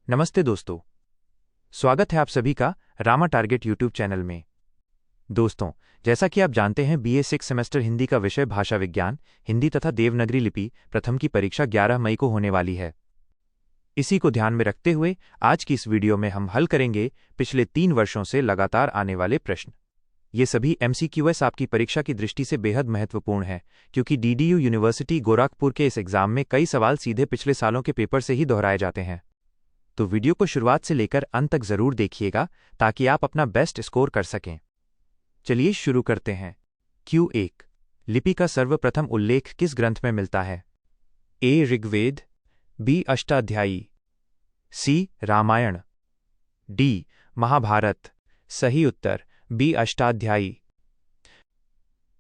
नमस्ते दोस्तों, स्वागत है आप सभी का रामा टारगेट यूट्यूब चैनल में। दोस्तों, जैसा कि आप जानते हैं, BA 6 सेमेस्टर हिंदी का विषय भाषा विज्ञान, हिंदी तथा देवनागरी लिपि प्रथम की परीक्षा 11 मई को होने वाली है। इसी को ध्यान में रखते हुए आज की इस वीडियो में हम हल करेंगे पिछले 3 वर्षों से लगातार आने वाले प्रश्न। ये सभी MCQS आपकी परीक्षा की दृष्टि से बेहद महत्वपूर्ण है, क्योंकि DDU यूनिवर्सिटी गोरखपुर के इस एग्जाम में कई सवाल सीधे पिछले सालों के पेपर से ही दोहराए जाते हैं। तो वीडियो को शुरुआत से लेकर अंत तक जरूर देखिएगा ताकि आप अपना बेस्ट स्कोर कर सकें। चलिए शुरू करते हैं। Q1 लिपि का सर्वप्रथम उल्लेख किस ग्रंथ में मिलता है? A. Rigveda, B. Ashtadhyayi, C. Ramayan, D. Mahabharat. सही उत्तर B. अष्टाध्यायी।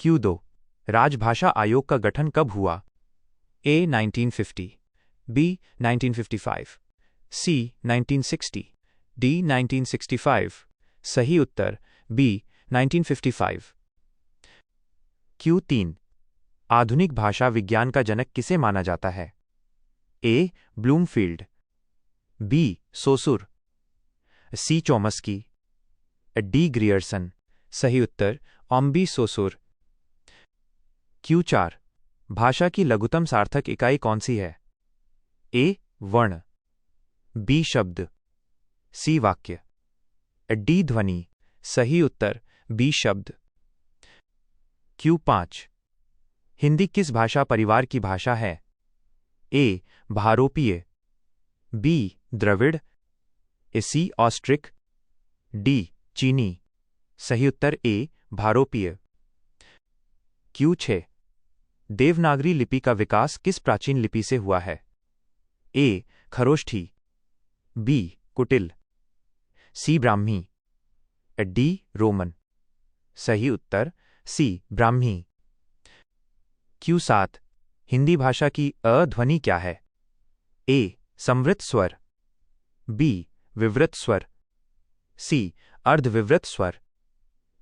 Q2 राजभाषा आयोग का गठन कब हुआ? A. 1950, B. 1955, C. 1960, D. 1965। सही उत्तर B. 1955। Q3 आधुनिक भाषा विज्ञान का जनक किसे माना जाता है? A. Bloomfield, B. सोसुर, C. चॉमस्की, D. Grierson. सही उत्तर B. सोसुर। Q4 भाषा की लघुतम सार्थक इकाई कौन सी है? A. वर्ण, B. शब्द, C. वाक्य, D. ध्वनि। सही उत्तर B. शब्द। Q5 हिंदी किस भाषा परिवार की भाषा है? A. भारोपीय, B. द्रविड़, C. Austric, D. चीनी। सही उत्तर A. भारोपीय। Q6 देवनागरी लिपि का विकास किस प्राचीन लिपि से हुआ है? A. खरोष्ठी, B. कुटिल, C. ब्राह्मी, D. रोमन। सही उत्तर C. ब्राह्मी। Q7 हिंदी भाषा की अ ध्वनि क्या है? A. संवृत स्वर, B. विवृत स्वर, C. अर्धविवृत स्वर,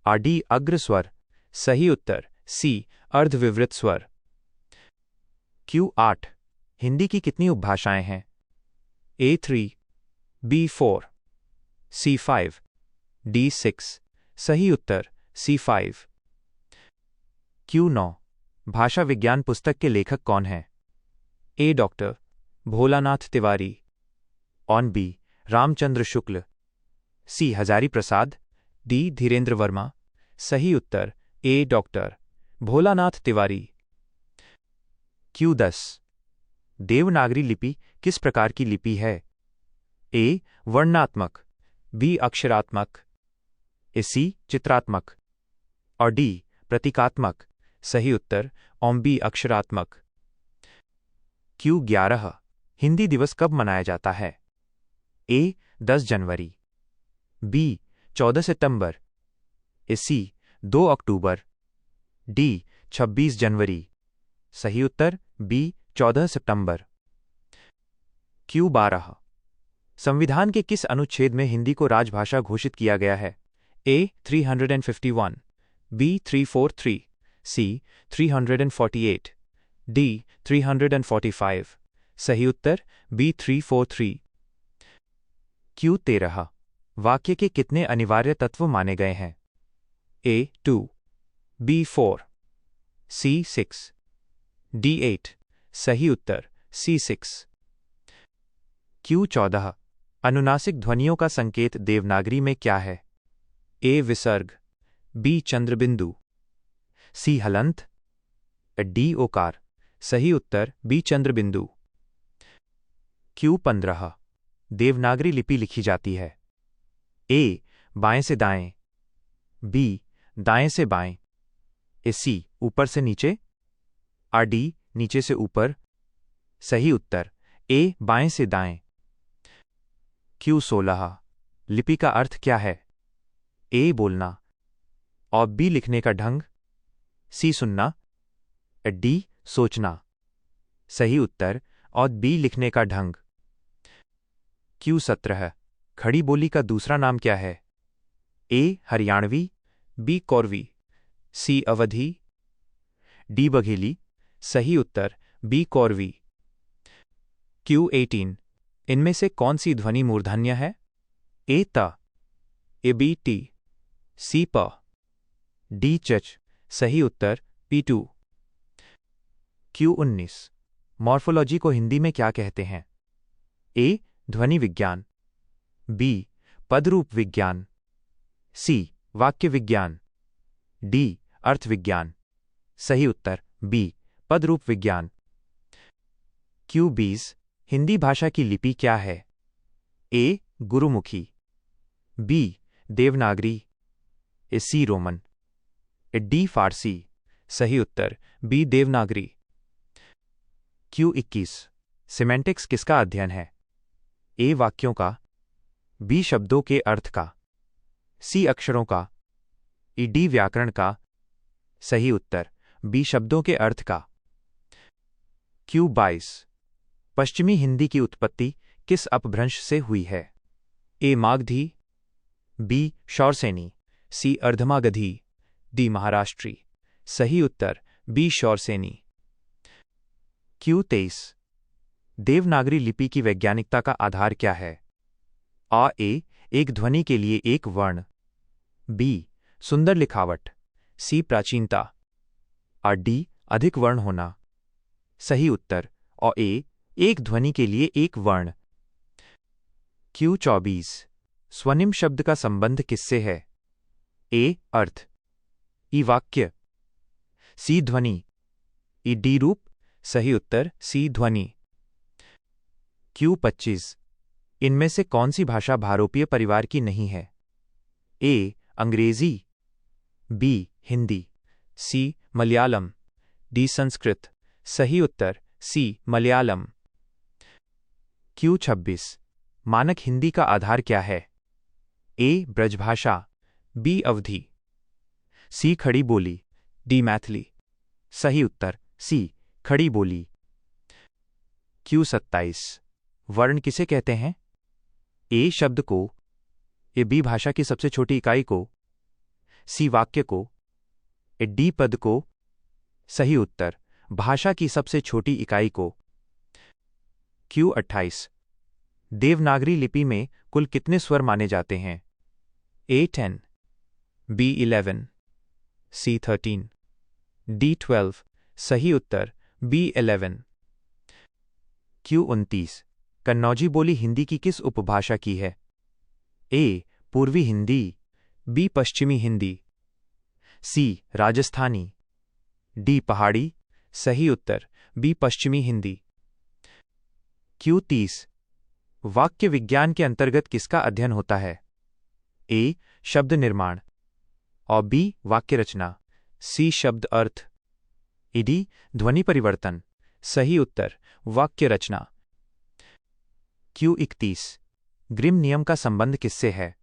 D. अग्र स्वर। सही उत्तर C. अर्धविवृत स्वर। Q8 हिंदी की कितनी उपभाषाएं हैं? A. 3, B. 4, C. 5, D. 6। सही उत्तर C. 5। Q9 भाषा विज्ञान पुस्तक के लेखक कौन हैं? A. Doctor Bholanath Tiwari, B. Ramchandra Shukla, C. Hazari Prasad, D. Dhirendra Verma. सही उत्तर A. Doctor Bholanath Tiwari. Q10 Devanagari लिपि किस प्रकार की लिपि है? A. वर्णनात्मक, B. अक्षरात्मक, C. चित्रात्मक, और D. प्रतीकात्मक। सही उत्तर B. अक्षरात्मक। Q11 हिंदी दिवस कब मनाया जाता है? A. 10 January, B. 14 September, C. 2 October, D. 26 जनवरी। सही उत्तर B. 14 सितंबर। Q12 संविधान के किस अनुच्छेद में हिंदी को राजभाषा घोषित किया गया है? A. 351, B. 343, C. 348, D. 345। सही उत्तर B. 343। Q13 वाक्य के कितने अनिवार्य तत्व माने गए हैं? A. 2, B. 4, C. 6, D. 8। सही उत्तर C. 6। Q14 अनुनासिक ध्वनियों का संकेत देवनागरी में क्या है? A. विसर्ग, B. चंद्रबिंदु, C. हलंत, D. ओकार। सही उत्तर B. चंद्रबिंदु। Q15 देवनागरी लिपि लिखी जाती है? A. बाएं से दाएं, B. दाएं से बाएं, C. ऊपर से नीचे, D. नीचे से ऊपर। सही उत्तर A. बाएं से दाएं। Q16 लिपि का अर्थ क्या है? A. बोलना, और B. लिखने का ढंग, C. सुनना, D. सोचना। सही उत्तर और B. लिखने का ढंग। Q17 खड़ी बोली का दूसरा नाम क्या है? A. Haryanvi, B. कौरवी, C. Awadhi, D. Bagheli. सही उत्तर B. कौरवी। Q18 इनमें से कौन सी ध्वनि मूर्धन्य है? ए त, ए बी टी, सी प, डी चच। सही उत्तर P2। Q19 मॉर्फोलॉजी को हिंदी में क्या कहते हैं? ए ध्वनि विज्ञान, बी पदरूप विज्ञान, सी वाक्य विज्ञान, डी अर्थ विज्ञान। सही उत्तर बी पदरूप विज्ञान। Q20 हिंदी भाषा की लिपि क्या है? ए गुरुमुखी, बी देवनागरी, सी रोमन, डी फारसी। सही उत्तर बी देवनागरी। Q21 सिमेंटिक्स किसका अध्ययन है? ए वाक्यों का, बी शब्दों के अर्थ का, सी अक्षरों का, डी व्याकरण का। सही उत्तर बी शब्दों के अर्थ का। Q22 पश्चिमी हिंदी की उत्पत्ति किस अपभ्रंश से हुई है? ए मागधी, बी शौरसेनी, सी अर्धमागधी, डी महाराष्ट्री। सही उत्तर बी शौरसेनी। Q23 देवनागरी लिपि की वैज्ञानिकता का आधार क्या है? आ ए एक ध्वनि के लिए एक वर्ण, बी सुंदर लिखावट, सी प्राचीनता, और डी अधिक वर्ण होना। सही उत्तर और ए एक ध्वनि के लिए एक वर्ण। Q24 स्वनिम शब्द का संबंध किससे है? ए अर्थ, ई वाक्य, सी ध्वनि, ई डी रूप। सही उत्तर सी ध्वनि। Q25 इनमें से कौन सी भाषा भारोपीय परिवार की नहीं है? ए अंग्रेजी, बी हिंदी, सी मलयालम, डी संस्कृत। सही उत्तर सी मलयालम। Q26 मानक हिंदी का आधार क्या है? ए ब्रजभाषा, बी अवधी, सी खड़ी बोली, डी मैथिली। सही उत्तर सी खड़ी बोली। Q27 वर्ण किसे कहते हैं? ए शब्द को, ए बी भाषा की सबसे छोटी इकाई को, सी वाक्य को, ए डी पद को। सही उत्तर भाषा की सबसे छोटी इकाई को। Q28 देवनागरी लिपि में कुल कितने स्वर माने जाते हैं? ए 10, बी 11, सी 13, डी 12। सही उत्तर बी 11। Q29 कन्नौजी बोली हिंदी की किस उपभाषा की है? ए पूर्वी हिंदी, बी पश्चिमी हिंदी, सी राजस्थानी, डी पहाड़ी। सही उत्तर बी पश्चिमी हिंदी। Q30 वाक्य विज्ञान के अंतर्गत किसका अध्ययन होता है? ए शब्द निर्माण, और बी वाक्य रचना, सी शब्द अर्थ, डी ध्वनि परिवर्तन। सही उत्तर वाक्य रचना। Q31 ग्रिम नियम का संबंध किससे है?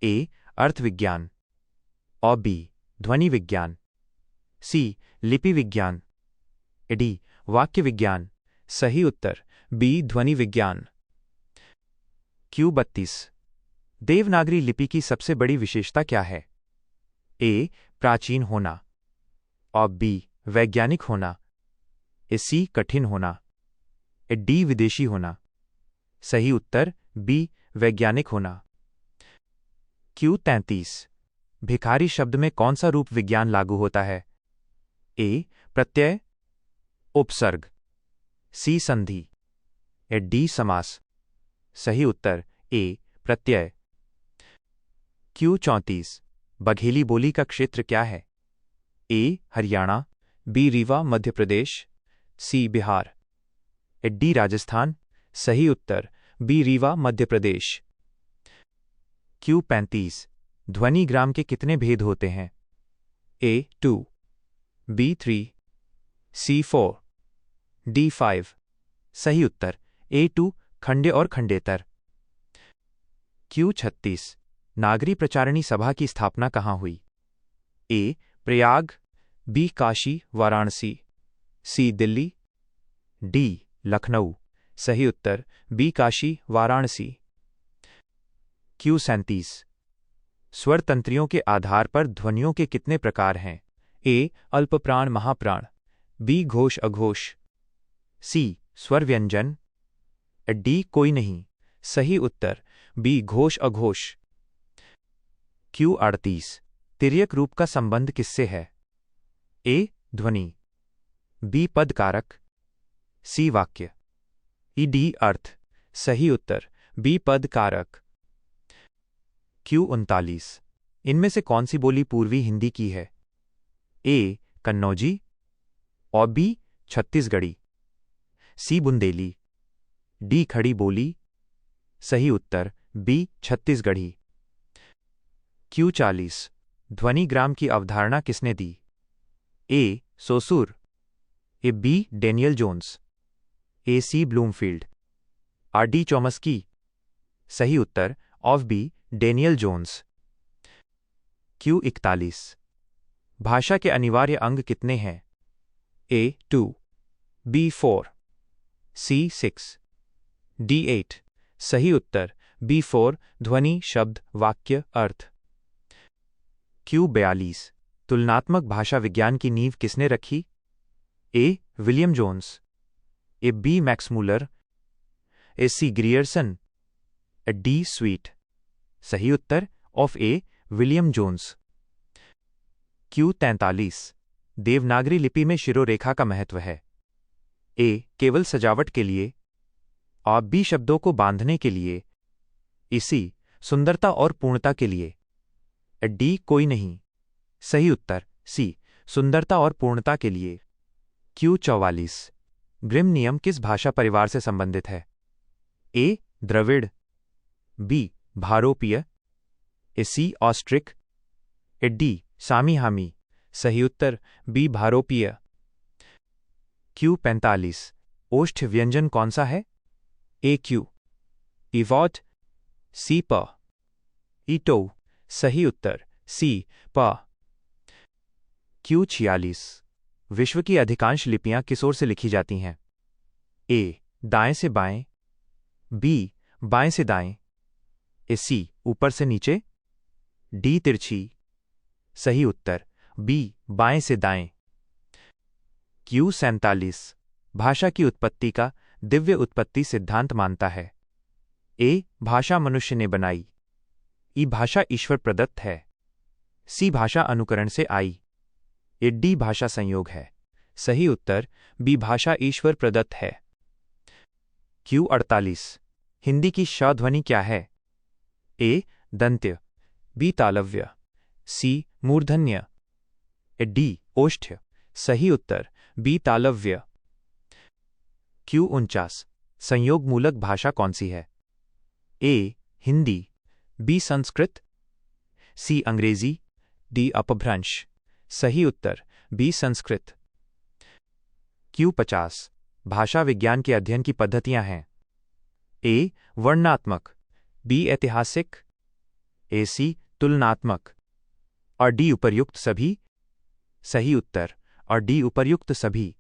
ए अर्थ विज्ञान, और बी ध्वनि विज्ञान, सी लिपि विज्ञान, डी वाक्य विज्ञान। सही उत्तर बी ध्वनि विज्ञान। Q32 देवनागरी लिपि की सबसे बड़ी विशेषता क्या है? ए प्राचीन होना, और बी वैज्ञानिक होना, सी कठिन होना, डी विदेशी होना। सही उत्तर बी वैज्ञानिक होना। Q33 भिखारी शब्द में कौन सा रूप विज्ञान लागू होता है? ए प्रत्यय, उपसर्ग, सी संधि, डी समास। सही उत्तर ए प्रत्यय। Q34 बघेली बोली का क्षेत्र क्या है? ए हरियाणा, बी रीवा मध्य प्रदेश, सी बिहार, डी राजस्थान। सही उत्तर बी रीवा मध्य प्रदेश। Q35 ध्वनि ग्राम के कितने भेद होते हैं? A 2, B 3, C 4, D 5। सही उत्तर A2 खंडे और खंडेतर। Q36 नागरी प्रचारणी सभा की स्थापना कहाँ हुई? ए प्रयाग, बी काशी वाराणसी, सी दिल्ली, डी लखनऊ। सही उत्तर बी काशी वाराणसी। Q37 स्वर तंत्रियों के आधार पर ध्वनियों के कितने प्रकार हैं? ए अल्पप्राण महाप्राण, बी घोष अघोष, सी स्वर व्यंजन, डी कोई नहीं, सही उत्तर बी घोष अघोष। क्यू 38 तिर्यक रूप का संबंध किससे है? ए ध्वनि, बी पद कारक, सी वाक्य, ई डी अर्थ। सही उत्तर बी पद कारक। क्यू 39 इनमें से कौन सी बोली पूर्वी हिंदी की है? ए कन्नौजी और B Chhattisgarhi, C Bundeli, D Khadi Boli. सही उत्तर बी छत्तीसगढ़ी। क्यू 40 ध्वनिग्राम की अवधारणा किसने दी? A Saussure, A B Daniel Jones, A C Bloomfield, or D Chomsky. सही उत्तर of B Daniel Jones. Q 41 भाषा के अनिवार्य अंग कितने हैं? A 2, B 4, C 6, D 8। सही उत्तर बी 4 ध्वनि, शब्द, वाक्य, अर्थ। क्यू 42 तुलनात्मक भाषा विज्ञान की नींव किसने रखी? A William Jones, A B Max Muller, A C Grierson, A D Sweet. सही उत्तर of A William Jones. Q 43 Devanagari लिपि में शिरोरेखा का महत्व है? ए केवल सजावट के लिए, और बी शब्दों को बांधने के लिए, इसी सुंदरता और पूर्णता के लिए, डी कोई नहीं। सही उत्तर सी सुंदरता और पूर्णता के लिए। क्यू 44 ग्रिम नियम किस भाषा परिवार से संबंधित है? ए द्रविड़, बी भारोपीय, A C Austric, A D सामी हामी। सही उत्तर बी भारोपीय। क्यू 45 ओष्ठ व्यंजन कौन सा है? ए क्यू, इवॉट, सी प, ईटो। सही उत्तर सी प। क्यू 46 विश्व की अधिकांश लिपियां किस ओर से लिखी जाती हैं? ए दाएं से बाएं, बी बाएं से दाएं, ए सी ऊपर से नीचे, डी तिरछी। सही उत्तर बी बाएं से दाएं। क्यू 47 भाषा की उत्पत्ति का दिव्य उत्पत्ति सिद्धांत मानता है? ए भाषा मनुष्य ने बनाई, ई भाषा ईश्वर प्रदत्त है, सी भाषा अनुकरण से आई, ए डी भाषा संयोग है। सही उत्तर बी भाषा ईश्वर प्रदत्त है। क्यू 48 हिंदी की श ध्वनि क्या है? ए दंत्य, बी तालव्य, सी मूर्धन्य, ए डी ओष्ठ्य। सही उत्तर बी तालव्य। क्यू 49 संयोग मूलक भाषा कौन सी है? ए हिंदी, बी संस्कृत, सी अंग्रेजी, डी अपभ्रंश। सही उत्तर बी संस्कृत। क्यू 50 भाषा विज्ञान के अध्ययन की पद्धतियां हैं? ए वर्णनात्मक, बी ऐतिहासिक, ए सी तुलनात्मक, और डी उपर्युक्त सभी। सही उत्तर और डी उपर्युक्त सभी।